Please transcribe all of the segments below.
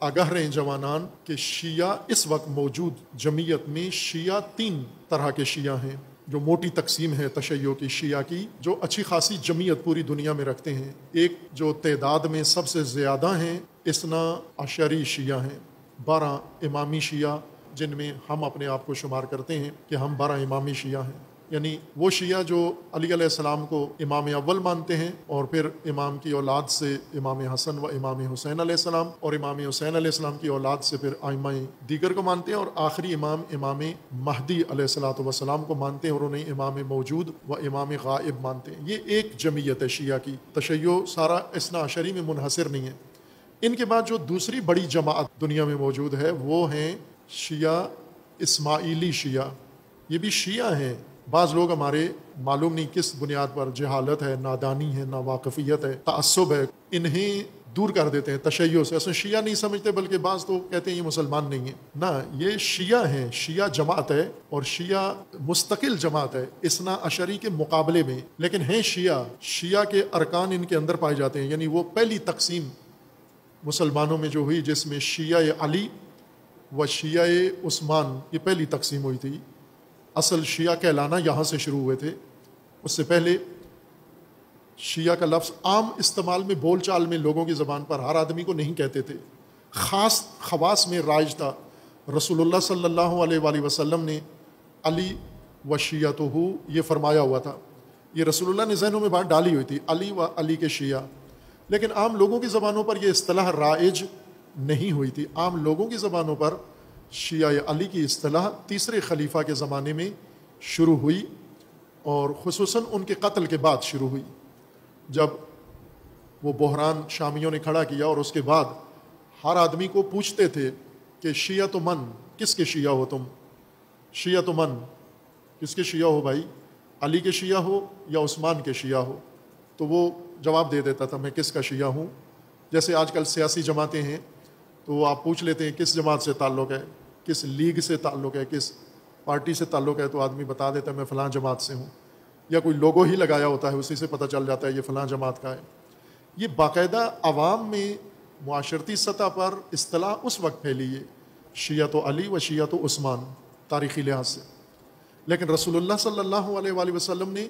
آگاہ رہیں جوانان کہ شیعہ اس وقت موجود جمعیت میں شیعہ 3 طرح کے شیعہ ہیں، جو موٹی تقسیم ہے تشیع کی شیعہ کی، جو اچھی خاصی جمعیت پوری دنیا میں رکھتے ہیں۔ ایک جو تعداد میں سب سے زیادہ ہیں، اثنا عشری شیعہ ہیں، 12 امامی شیعہ، جن میں ہم اپنے آپ کو شمار کرتے ہیں کہ ہم 12 امامی شیعہ ہیں، یعنی وہ شیعہ جو علی علیہ السلام کو امام اول مانتے ہیں، اور پھر امام کی اولاد سے امام حسن و امام حسین علیہ السلام، اور امام حسین علیہ السلام کی اولاد سے پھر ائمہ دیگر کو مانتے ہیں، اور آخری امام مہدی علیہ السلام کو مانتے ہیں، اور انہیں امام موجود و امام غائب مانتے ہیں۔ یہ ایک جمعیت ہے شیعہ کی۔ تشیع سارا اثنا عشری میں منحصر نہیں ہے۔ ان کے بعد جو دوسری بڑی جماعت دنیا میں موجود ہے وہ ہیں شیعہ اسماعیلی شیعہ۔ یہ بھی شیعہ ہیں، بعض لوگ ہمارے معلوم نہیں کس بنیاد پر، جہالت ہے، نادانی ہے، ناواقفیت ہے، تعصب ہے، انہیں دور کر دیتے ہیں تشیع سے، اصلا شیعہ نہیں سمجھتے، بلکہ بعض تو کہتے ہیں یہ مسلمان نہیں ہیں۔ نہ، یہ شیعہ ہیں، شیعہ جماعت ہے، اور شیعہ مستقل جماعت ہے اثنا عشری کے مقابلے میں، لیکن ہیں شیعہ کے ارکان ان کے اندر پائے جاتے ہیں۔ یعنی وہ پہلی تقسیم مسلمانوں میں جو ہوئی، جس میں شیعہ علی و شیعہ عثمان، یہ پہلی تقسیم ہوئی تھی۔ اصل شیعہ کہلانا یہاں سے شروع ہوئے تھے، اس سے پہلے شیعہ کا لفظ عام استعمال میں، بول چال میں، لوگوں کی زبان پر ہر آدمی کو نہیں کہتے تھے، خواص میں رائج تھا۔ رسول اللہ صلی اللہ علیہ وآلہ وسلم نے علی و شیعتہ یہ فرمایا ہوا تھا، یہ رسول اللہ نے ذہنوں میں بات ڈالی ہوئی تھی، علی و علی کے شیعہ، لیکن عام لوگوں کی زبانوں پر یہ اصطلاح رائج نہیں ہوئی تھی۔ عام لوگوں کی زبانوں پر شیعہ علی کی اصطلاح تیسرے خلیفہ کے زمانے میں شروع ہوئی، اور خصوصاً ان کے قتل کے بعد شروع ہوئی، جب وہ بحران شامیوں نے کھڑا کیا، اور اس کے بعد ہر آدمی کو پوچھتے تھے کہ شیعہ تو من، کس کے شیعہ ہو تم؟ شیعہ تو من، کس کے شیعہ ہو بھائی؟ علی کے شیعہ ہو یا عثمان کے شیعہ ہو؟ تو وہ جواب دے دیتا تھا میں کس کا شیعہ ہوں۔ جیسے آج کل سیاسی جماعتیں ہیں، تو آپ پوچھ لیتے ہیں کس جماعت سے تعلق ہے، کس لیگ سے تعلق ہے، کس پارٹی سے تعلق ہے، تو آدمی بتا دیتا ہے میں فلاں جماعت سے ہوں، یا کوئی لوگو ہی لگایا ہوتا ہے، اسی سے پتہ چل جاتا ہے یہ فلاں جماعت کا ہے۔ یہ باقاعدہ عوام میں معاشرتی سطح پر اصطلاح اس وقت پھیلی ہے، شیعہ علی و شیعہ عثمان، تاریخی لحاظ سے، لیکن رسول اللہ صلی اللہ علیہ وآلہ وسلم نے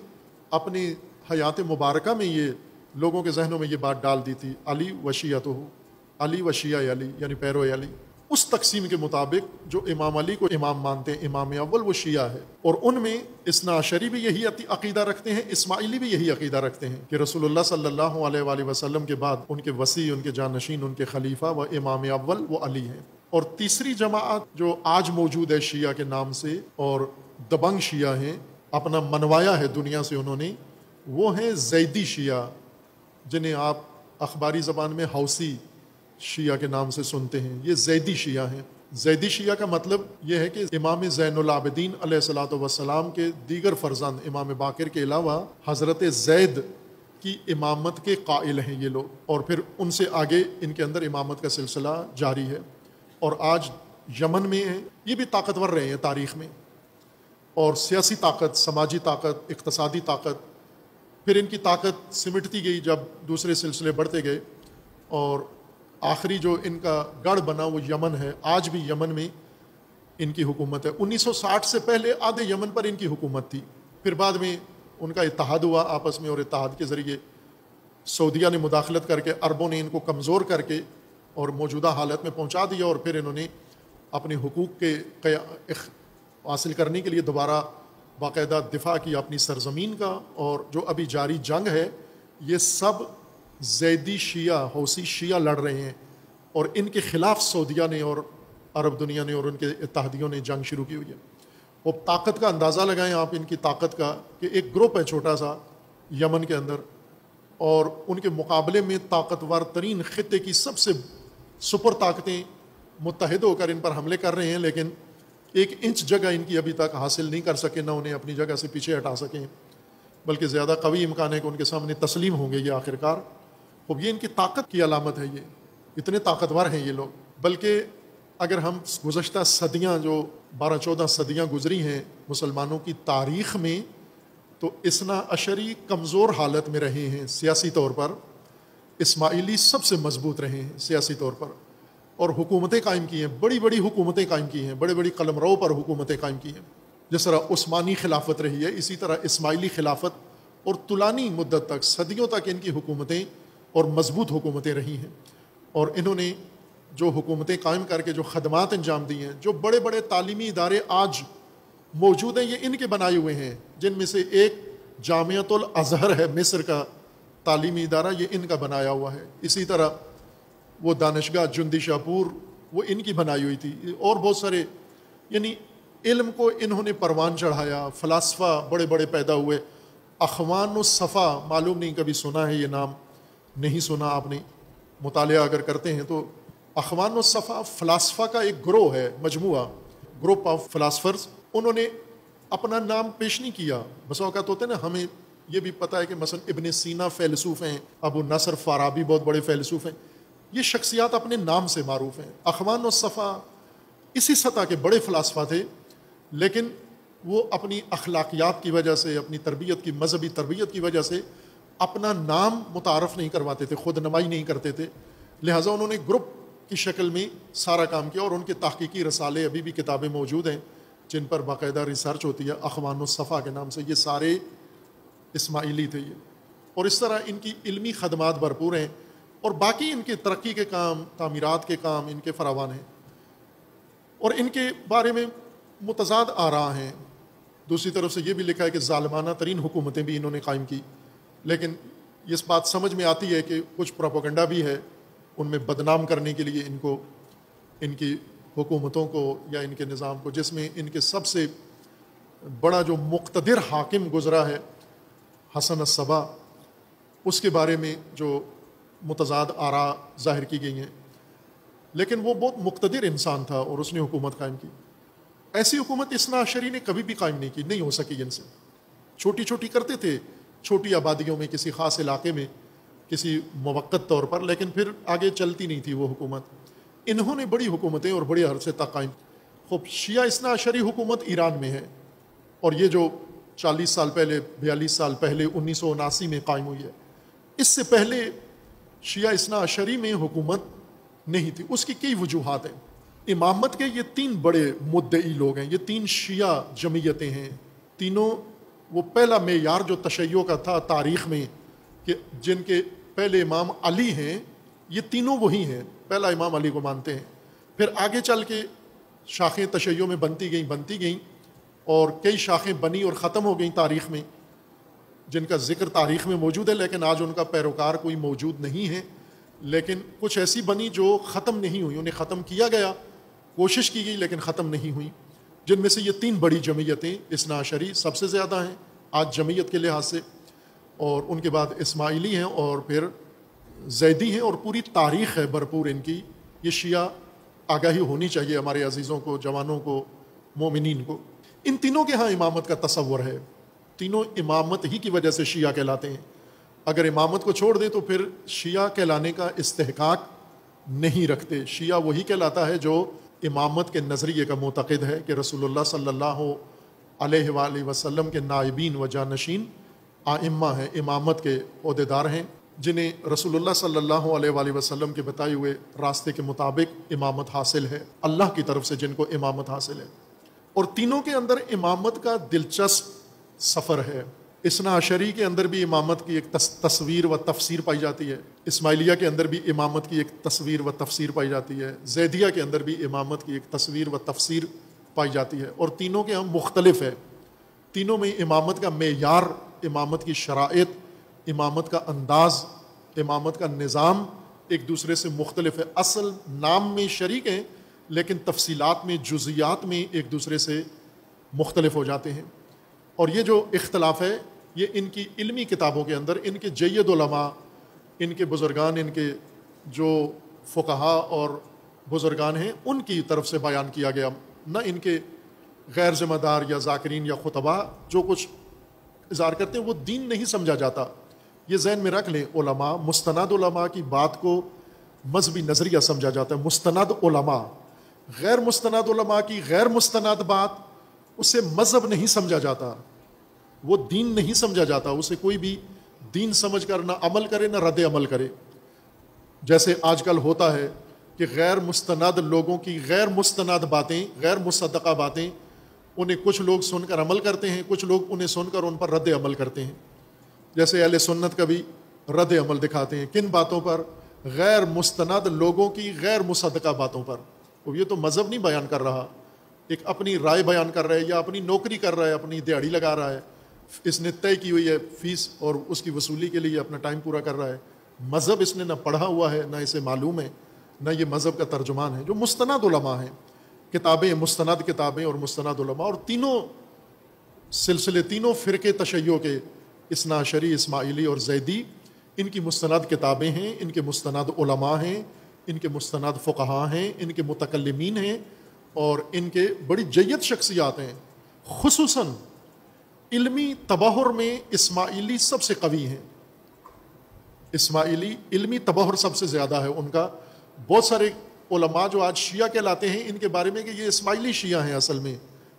اپنی حیات مبارکہ میں یہ لوگوں کے ذہنوں میں یہ بات ڈال دی تھی، علی و شیعتہ، علی و شیعہ علی، یعنی پیرو علی۔ اس تقسیم کے مطابق جو امام علی کو امام مانتے ہیں، امام اول، وہ شیعہ ہے، اور ان میں اثنا عشری بھی یہی عقیدہ رکھتے ہیں، اسماعیلی بھی یہی عقیدہ رکھتے ہیں کہ رسول اللہ صلی اللہ علیہ وآلہ وسلم کے بعد ان کے وصی، ان کے جانشین، ان کے خلیفہ و امام اول وہ علی ہیں۔ اور تیسری جماعت جو آج موجود ہے شیعہ کے نام سے، اور دبنگ شیعہ ہیں، اپنا منوایا ہے دنیا سے انہوں نے، وہ ہیں زیدی شیعہ، جنہیں آپ اخباری زبان میں حوثی شیعہ کے نام سے سنتے ہیں۔ یہ زیدی شیعہ ہیں۔ زیدی شیعہ کا مطلب یہ ہے کہ امام زین العابدین علیہ الصلوۃ والسلام کے دیگر فرزند امام باقر کے علاوہ حضرت زید کی امامت کے قائل ہیں یہ لوگ، اور پھر ان سے آگے ان کے اندر امامت کا سلسلہ جاری ہے، اور آج یمن میں ہیں۔ یہ بھی طاقتور رہے ہیں تاریخ میں، اور سیاسی طاقت، سماجی طاقت، اقتصادی طاقت، پھر ان کی طاقت سمٹتی گئی جب دوسرے سلسلے بڑھتے گئے، اور آخری جو ان کا گڑھ بنا وہ یمن ہے۔ آج بھی یمن میں ان کی حکومت ہے۔ 1960 سے پہلے آدھے یمن پر ان کی حکومت تھی، پھر بعد میں ان کا اتحاد ہوا آپس میں، اور اتحاد کے ذریعے سعودیہ نے مداخلت کر کے، عربوں نے ان کو کمزور کر کے اور موجودہ حالت میں پہنچا دیا، اور پھر انہوں نے اپنے حقوق کے حاصل کرنے کے لیے دوبارہ باقاعدہ دفاع کی اپنی سرزمین کا۔ اور جو ابھی جاری جنگ ہے، یہ سب زیدی شیعہ، حوثی شیعہ لڑ رہے ہیں، اور ان کے خلاف سعودیہ نے اور عرب دنیا نے اور ان کے اتحادیوں نے جنگ شروع کی ہوئی ہے۔ وہ طاقت کا اندازہ لگائیں آپ ان کی طاقت کا، کہ ایک گروپ ہے چھوٹا سا یمن کے اندر، اور ان کے مقابلے میں طاقتور ترین خطے کی سب سے سپر طاقتیں متحد ہو کر ان پر حملے کر رہے ہیں، لیکن 1 انچ جگہ ان کی ابھی تک حاصل نہیں کر سکے، نہ انہیں اپنی جگہ سے پیچھے ہٹا سکیں، بلکہ زیادہ قوی امکان ہے کہ ان کے سامنے تسلیم ہوں گے یہ آخرکار۔ اب یہ ان کی طاقت کی علامت ہے، یہ اتنے طاقتور ہیں یہ لوگ۔ بلکہ اگر ہم گزشتہ صدیاں، جو 12-14 صدیاں گزری ہیں مسلمانوں کی تاریخ میں، تو اثنا عشری کمزور حالت میں رہے ہیں سیاسی طور پر، اسماعیلی سب سے مضبوط رہے ہیں سیاسی طور پر، اور حکومتیں قائم کی ہیں، بڑی بڑی حکومتیں قائم کی ہیں، بڑے بڑی قلمرو پر حکومتیں قائم کی ہیں. جس طرح عثمانی خلافت رہی ہے، اسی طرح اسماعیلی خلافت اور طولانی مدت تک، صدیوں تک ان کی حکومتیں اور مضبوط حکومتیں رہی ہیں. اور انہوں نے جو حکومتیں قائم کر کے جو خدمات انجام دی ہیں، جو بڑے بڑے تعلیمی ادارے آج موجود ہیں، یہ ان کے بنائے ہوئے ہیں، جن میں سے ایک جامعۃ الازہر ہے مصر کا تعلیمی ادارہ، یہ ان کا بنایا ہوا ہے. اسی طرح وہ دانشگاہ جندی شاپور وہ ان کی بنائی ہوئی تھی، اور بہت سارے، یعنی علم کو انہوں نے پروان چڑھایا. فلاسفہ بڑے بڑے پیدا ہوئے. اخوان الصفا، معلوم نہیں کبھی سنا ہے یہ نام، نہیں سنا آپ نے، مطالعہ اگر کرتے ہیں تو. اخوان الصفا فلاسفہ کا ایک گروہ ہے، مجموعہ، گروپ آف فلاسفرز. انہوں نے اپنا نام پیش نہیں کیا. بس اوقات ہوتے ہیں نا، ہمیں یہ بھی پتہ ہے کہ مثلا ابن سینا فیلسوف ہیں، ابو نصر فارابی بہت بڑے فیلسوف ہیں، یہ شخصیات اپنے نام سے معروف ہیں. اخوان الصفا اسی سطح کے بڑے فلاسفہ تھے، لیکن وہ اپنی اخلاقیات کی وجہ سے، اپنی تربیت کی، مذہبی تربیت کی وجہ سے اپنا نام متعارف نہیں کرواتے تھے، خود نمائی نہیں کرتے تھے. لہٰذا انہوں نے گروپ کی شکل میں سارا کام کیا، اور ان کے تحقیقی رسالے ابھی بھی کتابیں موجود ہیں جن پر باقاعدہ ریسرچ ہوتی ہے اخوان الصفا کے نام سے. یہ سارے اسماعیلی تھے یہ. اور اس طرح ان کی علمی خدمات بھرپور ہیں، اور باقی ان کے ترقی کے کام، تعمیرات کے کام ان کے فراوان ہیں. اور ان کے بارے میں متضاد آراء ہیں. دوسری طرف سے یہ بھی لکھا ہے کہ ظالمانہ ترین حکومتیں بھی انہوں نے قائم کی، لیکن اس بات سمجھ میں آتی ہے کہ کچھ پروپیگنڈا بھی ہے ان میں بدنام کرنے کے لیے ان کو، ان کی حکومتوں کو یا ان کے نظام کو، جس میں ان کے سب سے بڑا جو مقتدر حاکم گزرا ہے حسن الصبا، اس کے بارے میں جو متضاد آراء ظاہر کی گئی ہیں. لیکن وہ بہت مقتدر انسان تھا اور اس نے حکومت قائم کی. ایسی حکومت اثنا عشری نے کبھی بھی قائم نہیں کی، نہیں ہو سکی ان سے. چھوٹی چھوٹی کرتے تھے، چھوٹی آبادیوں میں، کسی خاص علاقے میں، کسی موقت طور پر، لیکن پھر آگے چلتی نہیں تھی وہ حکومت. انہوں نے بڑی حکومتیں اور بڑے عرصے تک قائم. خوب شیعہ اثنا عشری حکومت ایران میں ہے، اور یہ جو 40 سال پہلے، 42 سال پہلے 1979 میں قائم ہوئی ہے. اس سے پہلے شیعہ اثنا عشری میں حکومت نہیں تھی. اس کی کئی وجوہات ہیں. امامت کے یہ 3 بڑے مدعی لوگ ہیں، یہ 3 شیعہ جمعیتیں ہیں. تینوں، وہ پہلا معیار جو تشیع کا تھا تاریخ میں، کہ جن کے پہلے امام علی ہیں، یہ تینوں وہی ہیں، پہلا امام علی کو مانتے ہیں. پھر آگے چل کے شاخیں تشیع میں بنتی گئیں، اور کئی شاخیں بنی اور ختم ہو گئیں تاریخ میں، جن کا ذکر تاریخ میں موجود ہے، لیکن آج ان کا پیروکار کوئی موجود نہیں ہے. لیکن کچھ ایسی بنی جو ختم نہیں ہوئی، انہیں ختم کیا گیا، کوشش کی گئی لیکن ختم نہیں ہوئی. جن میں سے یہ 3 بڑی جمعیتیں اثنا عشری سب سے زیادہ ہیں آج جمعیت کے لحاظ سے، اور ان کے بعد اسماعیلی ہیں، اور پھر زیدی ہیں، اور پوری تاریخ ہے بھرپور ان کی. یہ شیعہ آگاہی ہونی چاہیے ہمارے عزیزوں کو، جوانوں کو، مومنین کو. ان تینوں کے ہاں امامت کا تصور ہے. تینوں امامت ہی کی وجہ سے شیعہ کہلاتے ہیں. اگر امامت کو چھوڑ دیں تو پھر شیعہ کہلانے کا استحقاق نہیں رکھتے. شیعہ وہی کہلاتا ہے جو امامت کے نظریے کا معتقد ہے کہ رسول اللہ صلی اللہ علیہ وآلہ وسلم کے نائبین و جانشین آئمہ ہیں، امامت کے عہدیدار ہیں، جنہیں رسول اللہ صلی اللہ علیہ وآلہ وسلم کے بتائے ہوئے راستے کے مطابق امامت حاصل ہے، اللہ کی طرف سے جن کو امامت حاصل ہے. اور تینوں کے اندر امامت کا دلچسپ سفر ہے. اثنا عشری کے اندر بھی امامت کی ایک تصویر و تفسیر پائی جاتی ہے. اسماعیلیہ کے اندر بھی امامت کی ایک تصویر و تفسیر پائی جاتی ہے. زیدیہ کے اندر بھی امامت کی ایک تصویر و تفسیر پائی جاتی ہے. اور تینوں کے ہم مختلف ہے. تینوں میں امامت کا معیار، امامت کی شرائط، امامت کا انداز، امامت کا نظام ایک دوسرے سے مختلف ہے. اصل نام میں شریک ہیں لیکن تفصیلات میں، جزیات میں ایک دوسرے سے مختلف ہو جاتے ہیں. اور یہ جو اختلاف ہے یہ ان کی علمی کتابوں کے اندر، ان کے جید علماء، ان کے بزرگان، ان کے جو فقہاء اور بزرگان ہیں ان کی طرف سے بیان کیا گیا، نہ ان کے غیر ذمہ دار یا ذاکرین یا خطباء جو کچھ اظہار کرتے ہیں وہ دین نہیں سمجھا جاتا. یہ ذہن میں رکھ لیں، علماء، مستند علماء کی بات کو مذہبی نظریہ سمجھا جاتا ہے. مستند علماء، غیر مستند علماء کی غیر مستند بات، اسے مذہب نہیں سمجھا جاتا، وہ دین نہیں سمجھا جاتا. اسے کوئی بھی دین سمجھ کر نہ عمل کرے نہ رد عمل کرے. جیسے آج کل ہوتا ہے کہ غیر مستند لوگوں کی غیر مستند باتیں، غیر مصدقہ باتیں، انہیں کچھ لوگ سن کر عمل کرتے ہیں، کچھ لوگ انہیں سن کر ان پر رد عمل کرتے ہیں. جیسے اہل سنت کا بھی رد عمل دکھاتے ہیں. کن باتوں پر؟ غیر مستند لوگوں کی غیر مصدقہ باتوں پر. تو یہ تو مذہب نہیں بیان کر رہا، ایک اپنی رائے بیان کر رہا ہے، یا اپنی نوکری کر رہا ہے، اپنی دیہڑی لگا رہا ہے، اس نے طے کی ہوئی ہے فیس اور اس کی وصولی کے لیے اپنا ٹائم پورا کر رہا ہے. مذہب اس نے نہ پڑھا ہوا ہے، نہ اسے معلوم ہے، نہ یہ مذہب کا ترجمان ہے. جو مستند علماء ہیں، کتابیں، مستند کتابیں اور مستند علماء، اور تینوں سلسلے، تینوں فرقے تشیع کے، اثنا عشری، اسماعیلی اور زیدی، ان کی مستند کتابیں ہیں، ان کے مستند علماء ہیں، ان کے مستند فقہاء ہیں، ان کے متکلمین ہیں، اور ان کے بڑی جید شخصیات ہیں. خصوصاً علمی تبحر میں اسماعیلی سب سے قوی ہیں. اسماعیلی علمی تبحر سب سے زیادہ ہے ان کا. بہت سارے علماء جو آج شیعہ کہلاتے ہیں، ان کے بارے میں کہ یہ اسماعیلی شیعہ ہیں، اصل میں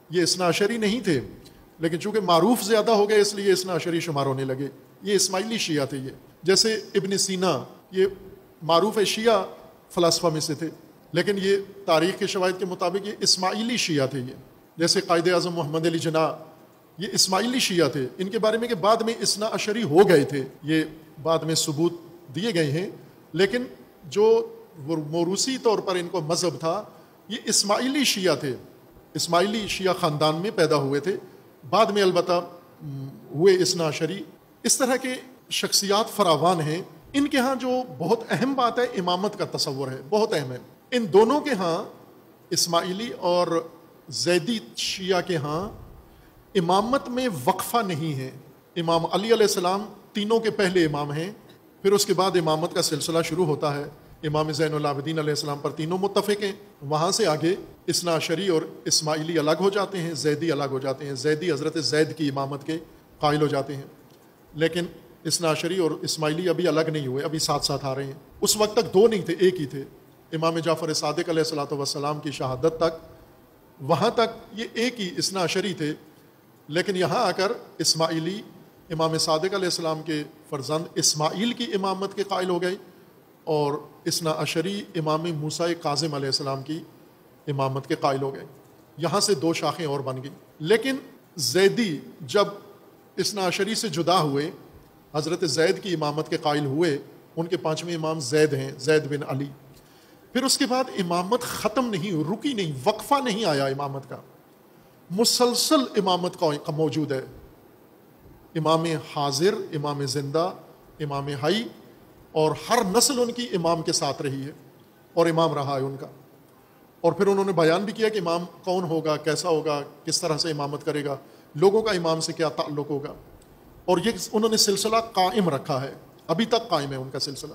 یہ اثنا عشری نہیں تھے، لیکن چونکہ معروف زیادہ ہو گئے اس لیے اثنا عشری شمار ہونے لگے. یہ اسماعیلی شیعہ تھے. یہ جیسے ابن سینا، یہ معروف شیعہ فلاسفہ میں سے تھے، لیکن یہ تاریخ کے شواہد کے مطابق یہ اسماعیلی شیعہ تھے. یہ جیسے قائد اعظم محمد علی جناح، یہ اسماعیلی شیعہ تھے. ان کے بارے میں کہ بعد میں اثنا عشری ہو گئے تھے، یہ بعد میں ثبوت دیے گئے ہیں، لیکن جو موروثی طور پر ان کو مذہب تھا، یہ اسماعیلی شیعہ تھے. اسماعیلی شیعہ خاندان میں پیدا ہوئے تھے، بعد میں البتہ ہوئے اثنا عشری. اس طرح کے شخصیات فراوان ہیں. ان کے ہاں جو بہت اہم بات ہے، امامت کا تصور ہے، بہت اہم ہے. ان دونوں کے ہاں، اسماعیلی اور زیدی شیعہ کے ہاں، امامت میں وقفہ نہیں ہے. امام علی علیہ السلام تینوں کے پہلے امام ہیں، پھر اس کے بعد امامت کا سلسلہ شروع ہوتا ہے. امام زین العابدین علیہ السلام پر تینوں متفق ہیں. وہاں سے آگے اثنا عشری اور اسماعیلی الگ ہو جاتے ہیں، زیدی الگ ہو جاتے ہیں. زیدی حضرت زید کی امامت کے قائل ہو جاتے ہیں، لیکن اثنا عشری اور اسماعیلی ابھی الگ نہیں ہوئے، ابھی ساتھ ساتھ آ رہے ہیں. اس وقت تک دو نہیں تھے، ایک ہی تھے. امام جعفر صادق علیہ الصلوۃ والسلام کی شہادت تک، وہاں تک یہ ایک ہی اثنا عشری تھے. لیکن یہاں آ کر اسماعیلی امام صادق علیہ السلام کے فرزند اسماعیل کی امامت کے قائل ہو گئے، اور اثنا عشری امام موسیٰ کاظم علیہ السلام کی امامت کے قائل ہو گئے. یہاں سے دو شاخیں اور بن گئیں. لیکن زیدی جب اثنا عشری سے جدا ہوئے، حضرت زید کی امامت کے قائل ہوئے. ان کے پانچویں امام زید ہیں، زید بن علی. پھر اس کے بعد امامت ختم نہیں، رکی نہیں، وقفہ نہیں آیا امامت کا، مسلسل امامت کا موجود ہے. امام حاضر، امام زندہ، امام حی، اور ہر نسل ان کی امام کے ساتھ رہی ہے اور امام رہا ہے ان کا. اور پھر انہوں نے بیان بھی کیا کہ امام کون ہوگا، کیسا ہوگا، کس طرح سے امامت کرے گا، لوگوں کا امام سے کیا تعلق ہوگا. اور یہ انہوں نے سلسلہ قائم رکھا ہے، ابھی تک قائم ہے ان کا سلسلہ،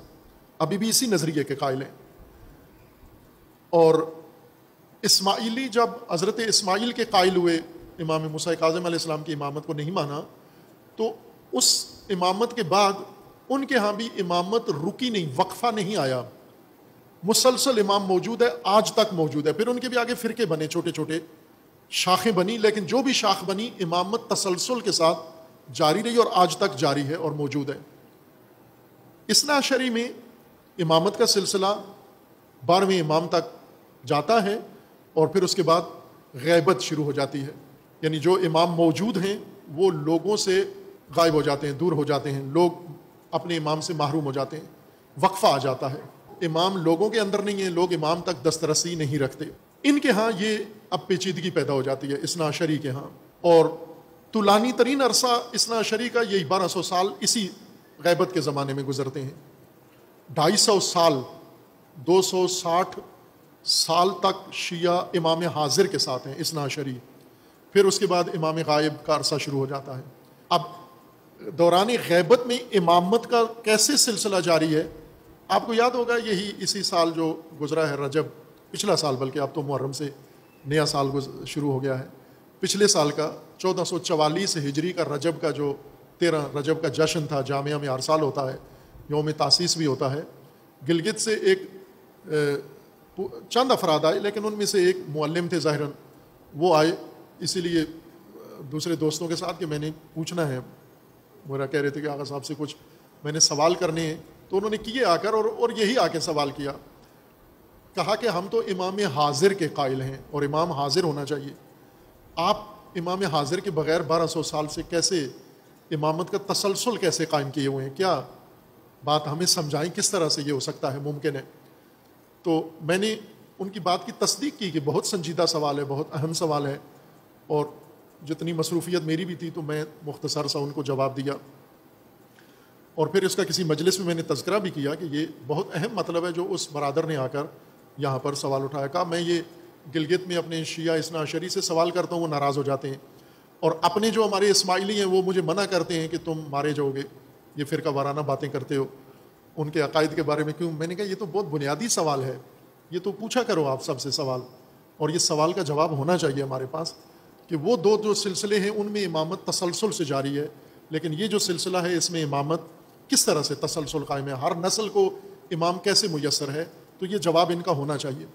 ابھی بھی اسی نظریے کے قائل ہیں. اور اسماعیلی جب حضرت اسماعیل کے قائل ہوئے، امام موسیٰ کاظم علیہ السلام کی امامت کو نہیں مانا، تو اس امامت کے بعد ان کے ہاں بھی امامت رکی نہیں، وقفہ نہیں آیا، مسلسل امام موجود ہے، آج تک موجود ہے. پھر ان کے بھی آگے فرقے بنے، چھوٹے چھوٹے شاخیں بنی، لیکن جو بھی شاخ بنی امامت تسلسل کے ساتھ جاری رہی اور آج تک جاری ہے اور موجود ہے. اثنا عشری میں امامت کا سلسلہ 12ویں امام تک جاتا ہے، اور پھر اس کے بعد غیبت شروع ہو جاتی ہے. یعنی جو امام موجود ہیں وہ لوگوں سے غائب ہو جاتے ہیں، دور ہو جاتے ہیں، لوگ اپنے امام سے محروم ہو جاتے ہیں، وقفہ آ جاتا ہے. امام لوگوں کے اندر نہیں ہے، لوگ امام تک دسترسی نہیں رکھتے. ان کے ہاں یہ اب پیچیدگی پیدا ہو جاتی ہے اثنا عشری کے ہاں. اور طولانی ترین عرصہ اثنا عشری کا یہی 1200 سال اسی غیبت کے زمانے میں گزرتے ہیں. 250 سال، 260 سال تک شیعہ امام حاضر کے ساتھ ہیں اثنا عشری. پھر اس کے بعد امام غائب کا عرصہ شروع ہو جاتا ہے. اب دوران غیبت میں امامت کا کیسے سلسلہ جاری ہے؟ آپ کو یاد ہوگا یہی اسی سال جو گزرا ہے رجب، پچھلا سال، بلکہ اب تو محرم سے نیا سال شروع ہو گیا ہے. پچھلے سال کا 1444 ہجری کا رجب کا جو 13 رجب کا جشن تھا، جامعہ میں ہر سال ہوتا ہے، یوم تاسیس بھی ہوتا ہے. گلگت سے ایک چند افراد آئے، لیکن ان میں سے ایک معلم تھے ظاہراً، وہ آئے اسی لیے دوسرے دوستوں کے ساتھ کہ میں نے پوچھنا ہے. میرا کہہ رہے تھے کہ آغا صاحب سے کچھ میں نے سوال کرنے ہیں، تو انہوں نے کیے آ کر، اور یہی آ کے سوال کیا. کہا کہ ہم تو امام حاضر کے قائل ہیں اور امام حاضر ہونا چاہیے. آپ امام حاضر کے بغیر 1200 سال سے کیسے امامت کا تسلسل کیسے قائم کیے ہوئے ہیں؟ کیا بات ہمیں سمجھائیں کس طرح سے یہ ہو سکتا ہے، ممکن ہے؟ تو میں نے ان کی بات کی تصدیق کی کہ بہت سنجیدہ سوال ہے، بہت اہم سوال ہے، اور جتنی مصروفیت میری بھی تھی تو میں مختصر سا ان کو جواب دیا. اور پھر اس کا کسی مجلس میں میں نے تذکرہ بھی کیا کہ یہ بہت اہم مطلب ہے جو اس برادر نے آ کر یہاں پر سوال اٹھایا. کہا میں یہ گلگت میں اپنے شیعہ اثنا عشری سے سوال کرتا ہوں، وہ ناراض ہو جاتے ہیں، اور اپنے جو ہمارے اسماعیلی ہیں وہ مجھے منع کرتے ہیں کہ تم مارے جاؤ گے، یہ فرقہ وارانہ باتیں کرتے ہو ان کے عقائد کے بارے میں. کیوں؟ میں نے کہا یہ تو بہت بنیادی سوال ہے، یہ تو پوچھا کرو آپ سب سے سوال، اور یہ سوال کا جواب ہونا چاہیے ہمارے پاس کہ وہ دو جو سلسلے ہیں ان میں امامت تسلسل سے جاری ہے، لیکن یہ جو سلسلہ ہے اس میں امامت کس طرح سے تسلسل قائم ہے، ہر نسل کو امام کیسے میسر ہے، تو یہ جواب ان کا ہونا چاہیے.